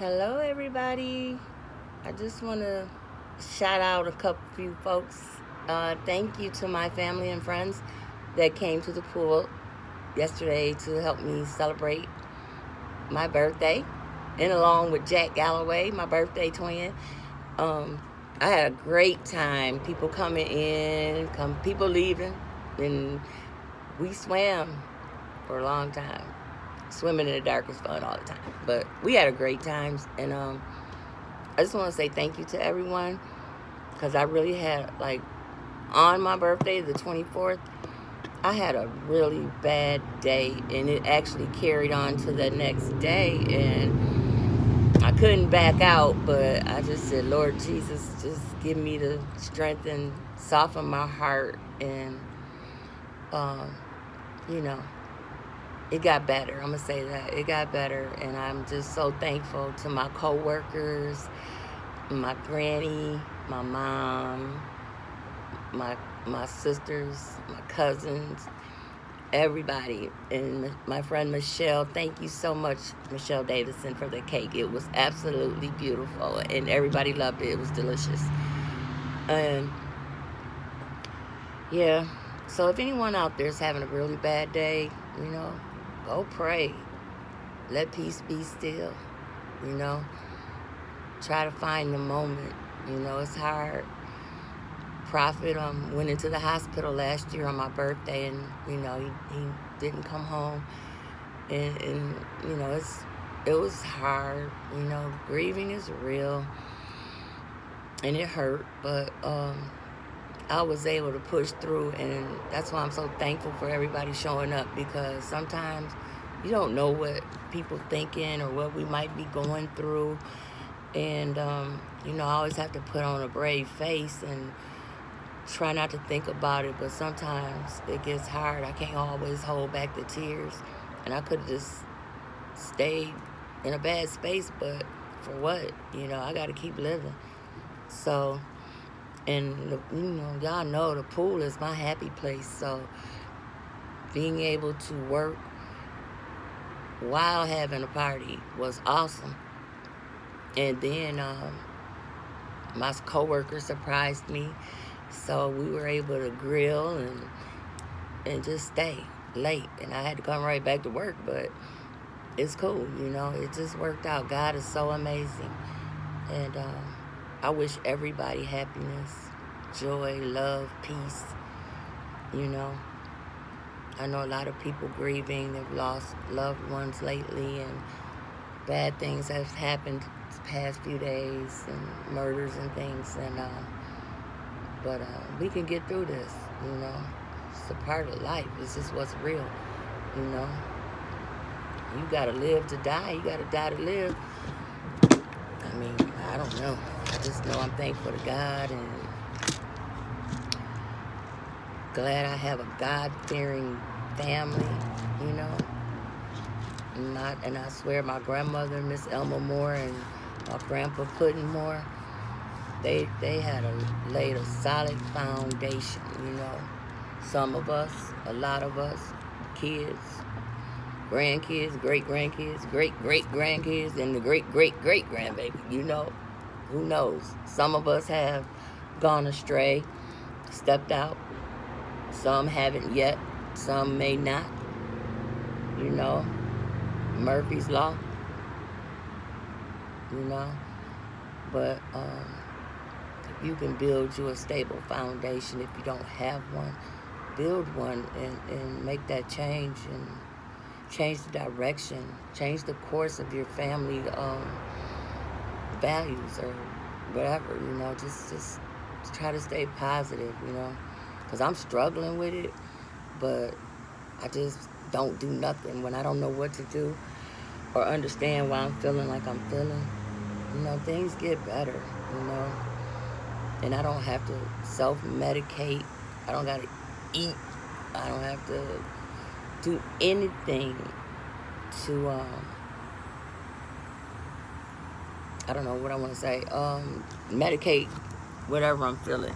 Hello, everybody. I just want to shout out a few folks. Thank you to my family and friends that came to the pool yesterday to help me celebrate my birthday, and along with Jack Galloway, my birthday twin. Um, I had a great time. People coming in, people leaving, and we swam for a long time. Swimming in the dark is fun all the time, but we had a great time, and I just want to say thank you to everyone because I really had, on my birthday, the 24th, I had a really bad day, and it actually carried on to the next day, and I couldn't back out, but I just said, Lord Jesus, just give me the strength and soften my heart, and, um, you know, it got better. I'm going to say that. It got better, and I'm just so thankful to my coworkers, my granny, my mom, my sisters, my cousins, everybody. And my friend Michelle, thank you so much, Michelle Davison, for the cake. It was absolutely beautiful, and everybody loved it. It was delicious. And yeah, so if anyone out there is having a really bad day, go pray. Let peace be still, you know. Try to find the moment. It's hard. Prophet went into the hospital last year on my birthday, and he didn't come home, and it was hard. Grieving is real, and it hurt, but I was able to push through, and that's why I'm so thankful for everybody showing up, because sometimes you don't know what people thinking or what we might be going through, and I always have to put on a brave face and try not to think about it, but sometimes it gets hard. I can't always hold back the tears, and I could have just stayed in a bad space, but for what? I got to keep living. So, and y'all know the pool is my happy place, so being able to work while having a party was awesome. And then my coworker surprised me, so we were able to grill and just stay late, and I had to come right back to work, but it's cool. It just worked out. God is so amazing, and I wish everybody happiness, joy, love, peace. I know a lot of people grieving. They've lost loved ones lately, and bad things have happened the past few days, and murders and things, and but we can get through this. It's a part of life. It's just what's real. You gotta live to die. You gotta die to live. I mean, I don't know. I just know I'm thankful to God, and glad I have a God-fearing family. And I swear my grandmother, Miss Elma Moore, and my grandpa Puddin Moore, they had laid a solid foundation. Some of us, a lot of us, kids, grandkids, great-grandkids, great-great-grandkids, and the great-great-great-grandbaby. Who knows? Some of us have gone astray, stepped out. Some haven't yet. Some may not. Murphy's Law. But if you can build you a stable foundation, if you don't have one, build one and make that change, and change the direction, change the course of your family values or whatever. Just try to stay positive. Because I'm struggling with it, but I just don't do nothing when I don't know what to do or understand why I'm feeling like I'm feeling. Things get better. And I don't have to self-medicate. I don't gotta eat. I don't have to do anything to I don't know what I want to say. Medicate whatever I'm feeling.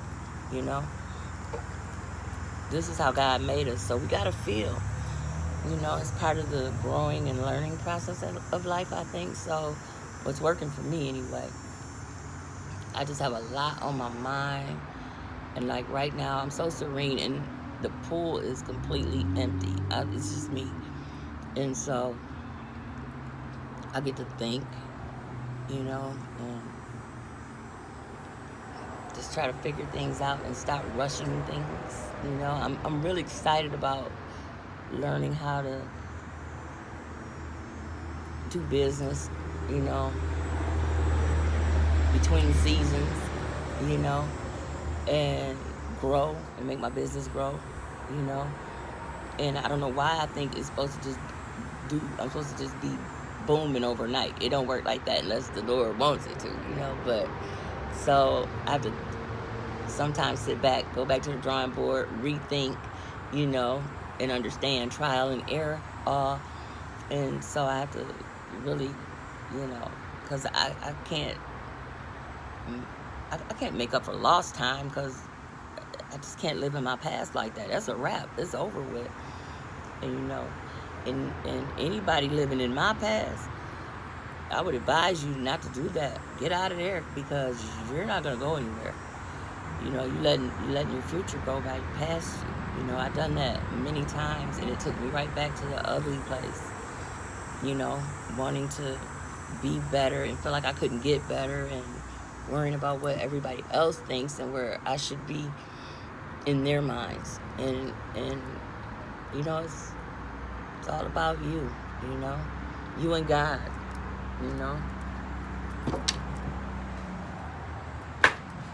This is how God made us, so we gotta feel. It's part of the growing and learning process of life, I think. So what's working for me anyway. I just have a lot on my mind, and like right now I'm so serene, and the pool is completely empty. It's just me, and so I get to think, and just try to figure things out and stop rushing things. I'm really excited about learning how to do business, you know, between seasons, you know, and grow and make my business grow, you know. And I don't know why I think it's supposed to I'm supposed to just be booming overnight. It don't work like that unless the Lord wants it to, But so I have to sometimes sit back, go back to the drawing board, rethink, and understand trial and error. And so I have to really, because I can't make up for lost time, because I just can't live in my past like that. That's a wrap. It's over with. And and anybody living in my past, I would advise you not to do that. Get out of there, because you're not gonna go anywhere. You letting your future go right past you. I've done that many times, and it took me right back to the ugly place. Wanting to be better and feel like I couldn't get better, and worrying about what everybody else thinks and where I should be in their minds. And it's all about you, you and God,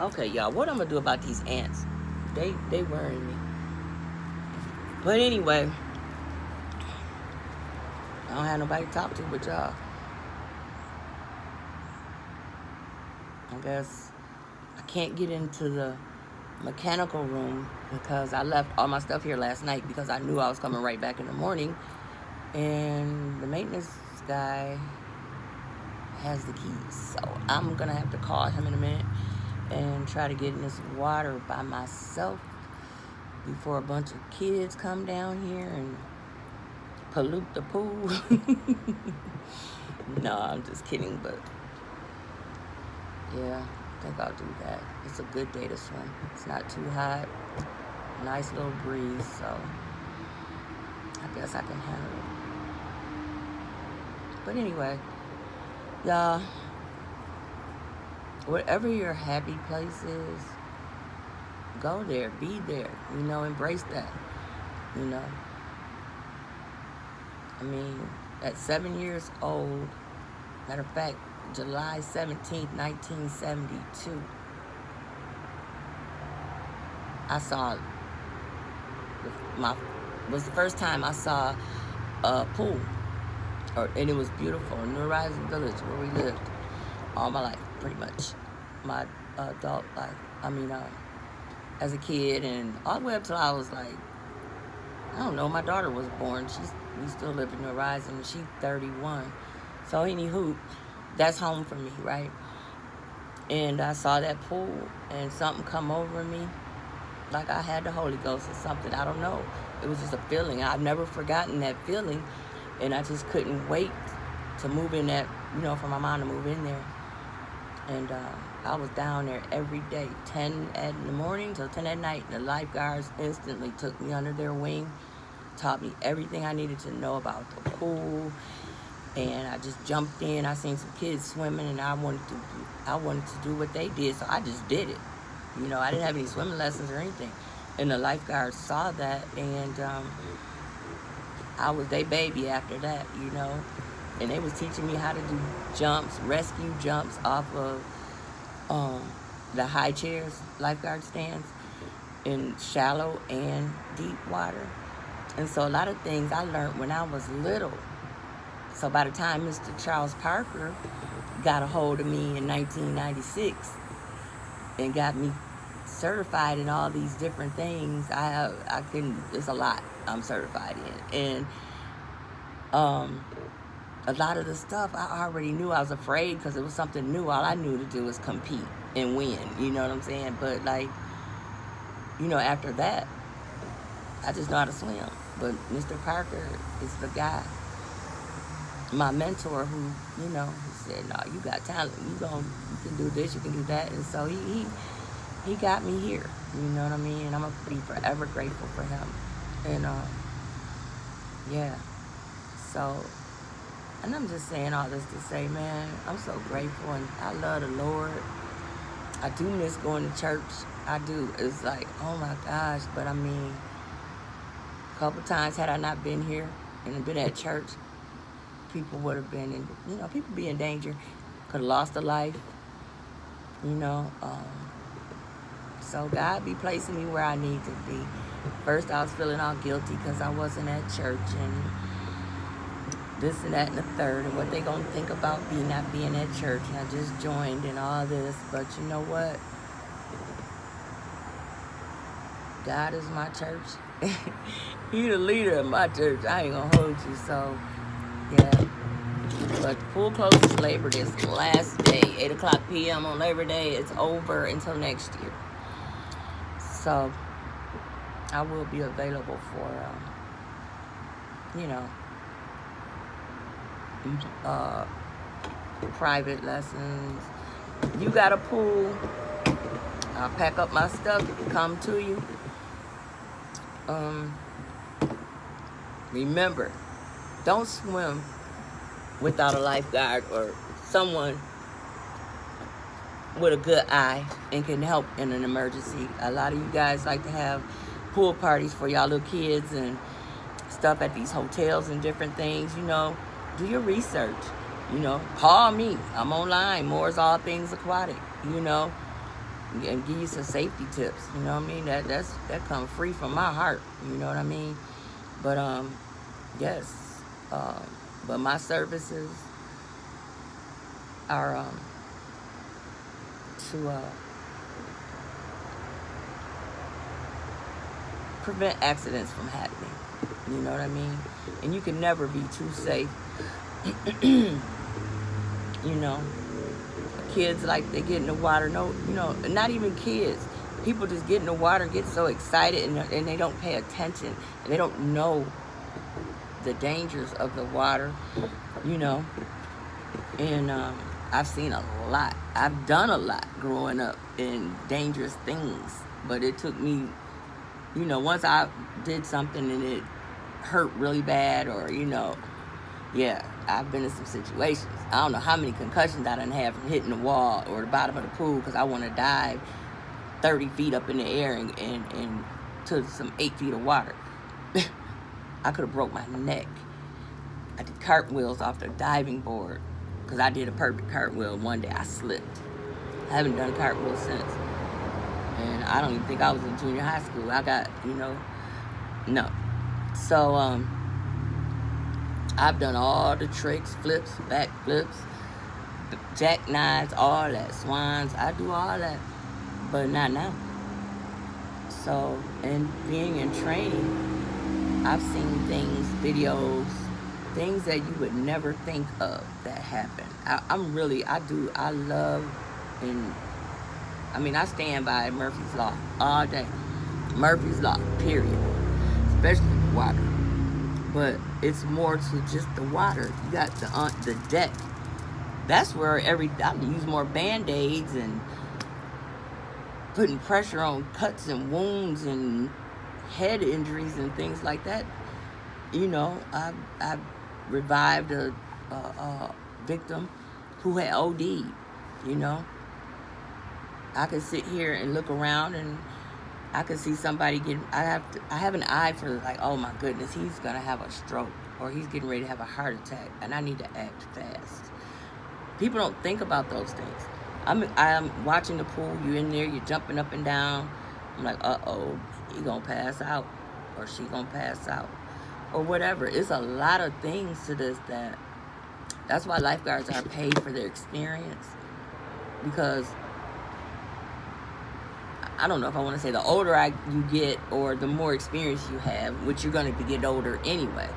Okay, y'all, what I'm gonna do about these ants? They worrying me. But anyway, I don't have nobody to talk to but y'all. I guess I can't get into the mechanical room because I left all my stuff here last night because I knew I was coming right back in the morning. And the maintenance guy has the keys. So I'm going to have to call him in a minute and try to get in this water by myself before a bunch of kids come down here and pollute the pool. No, I'm just kidding, but yeah, I think I'll do that. It's a good day to swim. It's not too hot. Nice little breeze, so I guess I can handle it. But anyway, y'all, whatever your happy place is, go there, be there, embrace that, I mean, at 7 years old, matter of fact, July 17th, 1972, I saw, was the first time I saw a pool, and it was beautiful, in New Horizon Village, where we lived all my life, pretty much, my adult life, as a kid, and all the way up till I was like, I don't know, my daughter was born, we still live in New Horizon, and she's 31, so anywho, that's home for me, right? And I saw that pool, and something come over me, like I had the Holy Ghost or something, I don't know. It was just a feeling. I've never forgotten that feeling, and I just couldn't wait to move in that, for my mom to move in there. And I was down there every day, 10 in the morning till 10 at night. The lifeguards instantly took me under their wing, taught me everything I needed to know about the pool, and I just jumped in. I seen some kids swimming, and I wanted to do what they did, so I just did it. I didn't have any swimming lessons or anything. And the lifeguards saw that, and I was their baby after that, And they was teaching me how to do jumps, rescue jumps off of the high chairs, lifeguard stands, in shallow and deep water. And so a lot of things I learned when I was little. So by the time Mr. Charles Parker got a hold of me in 1996 and got me certified in all these different things, it's a lot I'm certified in. And a lot of the stuff I already knew. I was afraid because it was something new. All I knew to do was compete and win, you know what I'm saying? But after that, I just know how to swim. But Mr. Parker is the guy. my mentor who, he said, no, you got talent. You can do this, you can do that. And so he got me here. You know what I mean? And I'm going to be forever grateful for him. And, yeah. So, and I'm just saying all this to say, man, I'm so grateful and I love the Lord. I do miss going to church. I do. It's like, oh my gosh. But I mean, a couple times had I not been here and been at church, people would have been in, people be in danger. Could have lost a life, So God be placing me where I need to be. First, I was feeling all guilty because I wasn't at church and this and that and the third, and what they gonna think about me not being at church, and I just joined and all this. But you know what? God is my church. He the leader of my church. I ain't gonna hold you. So yeah. But pool closes Labor Day. It's the last day, 8:00 p.m. on Labor Day. It's over until next year. So I will be available for, private lessons. You got a pool, I'll pack up my stuff, come to you. Remember, don't swim without a lifeguard or someone with a good eye and can help in an emergency. A lot of you guys like to have pool parties for y'all little kids and stuff at these hotels and different things. Do your research. Call me. I'm online. Moore's All Things Aquatic. And give you some safety tips. You know what I mean? That comes free from my heart. You know what I mean? But yes. But my services are to prevent accidents from happening. You know what I mean? And you can never be too safe. Kids, like, they get in the water. No, not even kids. People just get in the water and get so excited and they don't pay attention. And they don't know the dangers of the water, And I've seen a lot. I've done a lot growing up in dangerous things. But it took me, once I did something and it hurt really bad or, yeah, I've been in some situations. I don't know how many concussions I done had from hitting the wall or the bottom of the pool because I want to dive 30 feet up in the air and to some 8 feet of water. I could have broke my neck. I did cartwheels off the diving board because I did a perfect cartwheel. One day I slipped. I haven't done cartwheels since. And I don't even think I was in junior high school. I got, no. So, I've done all the tricks, flips, back flips, jackknives, all that, swans. I do all that, but not now. So, and being in training, I've seen things, videos, things that you would never think of that happen. I love, and I stand by Murphy's Law all day. Murphy's Law, period. Especially the water. But it's more to just the water. You got the deck. That's where I use more Band-Aids and putting pressure on cuts and wounds and head injuries and things like that. I've revived a victim who had OD'd. I could sit here and look around and I could see somebody I have an eye for, like, oh my goodness, he's gonna have a stroke or he's getting ready to have a heart attack and I need to act fast. People don't think about those things. I'm watching the pool, you're in there, you're jumping up and down. I'm like, uh-oh, he gonna pass out or she gonna pass out or whatever. It's a lot of things to this that's why lifeguards are paid for their experience, because I don't know if I want to say the older you get or the more experience you have, which you're going to get older anyway.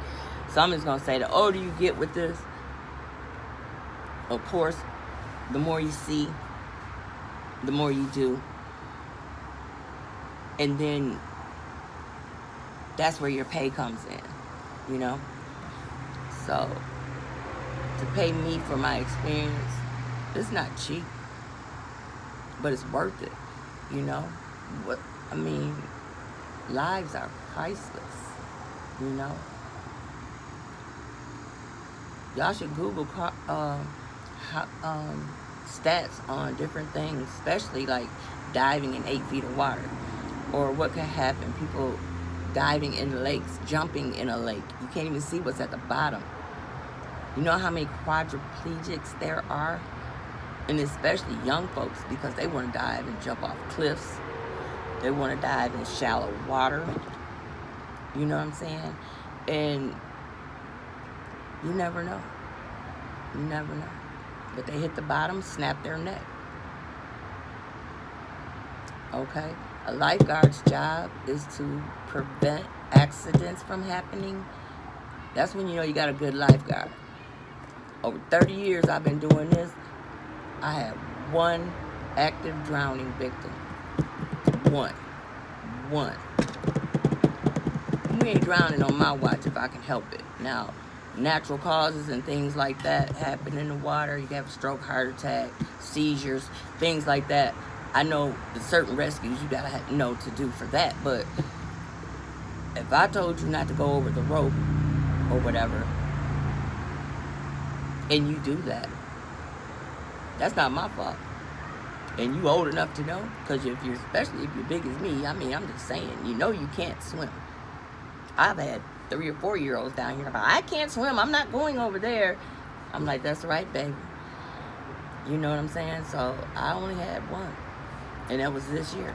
So I'm just going to say the older you get with this, of course, the more you see, the more you do. And then that's where your pay comes in, So to pay me for my experience. It's not cheap, but it's worth it. You know, what I mean, lives are priceless. You know, y'all should Google stats on different things, especially like diving in 8 feet of water, or what could happen. People diving in lakes, jumping in a lake. You can't even see what's at the bottom. You know how many quadriplegics there are? And especially young folks, because they want to dive and jump off cliffs. They want to dive in shallow water. You know what I'm saying? And you never know. You never know. But they hit the bottom, snap their neck. Okay? A lifeguard's job is to prevent accidents from happening. That's when you know you got a good lifeguard. Over 30 years I've been doing this. I have one active drowning victim. One. You ain't drowning on my watch if I can help it. Now, natural causes and things like that happen in the water. You can have a stroke, heart attack, seizures, things like that. I know the certain rescues you gotta know to do for that, but if I told you not to go over the rope or whatever, and you do that, that's not my fault. And you old enough to know, because especially if you're big as me, I mean, I'm just saying, you know you can't swim. I've had 3 or 4 year olds down here, I can't swim, I'm not going over there. I'm like, that's right, baby. You know what I'm saying? So I only had one, and that was this year.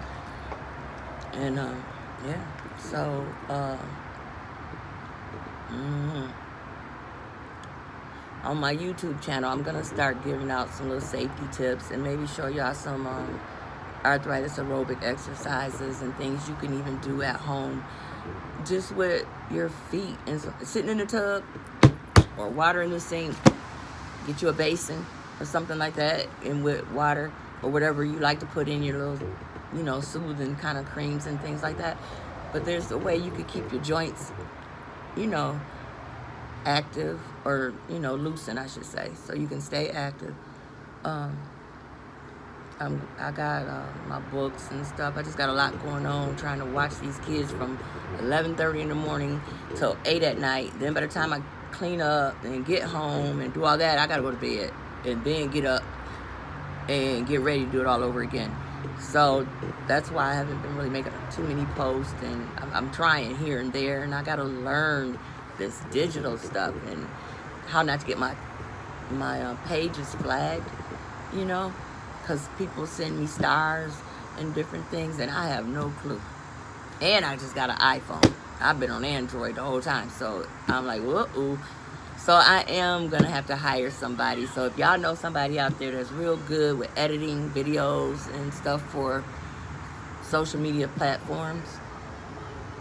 And yeah, so on my YouTube channel, I'm gonna start giving out some little safety tips and maybe show y'all some arthritis aerobic exercises and things you can even do at home, just with your feet and sitting in the tub or water in the sink. Get you a basin or something like that, and with water or whatever you like to put in your little, you know, soothing kind of creams and things like that. But there's a way you could keep your joints, you know, active, or, you know, loosen, I should say, so you can stay active. I got my books and stuff. I just got a lot going on, trying to watch these kids from 11:30 in the morning till 8 at night. Then by the time I clean up and get home and do all that, I gotta go to bed and then get up and get ready to do it all over again. So that's why I haven't been really making too many posts, and I'm trying here and there, and I gotta learn this digital stuff and how not to get my pages flagged, you know, because people send me stars and different things, and I have no clue. And I just got an iPhone. I've been on Android the whole time, so I'm like, whoa. So I am gonna have to hire somebody. So if y'all know somebody out there that's real good with editing videos and stuff for social media platforms,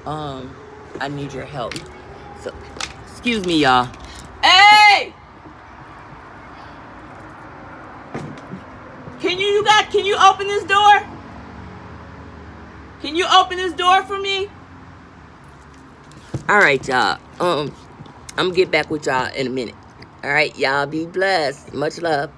I need your help. So, excuse me, y'all. Hey! Can you open this door? Can you open this door for me? All right, y'all. I'm gonna get back with y'all in a minute. All right, y'all be blessed. Much love.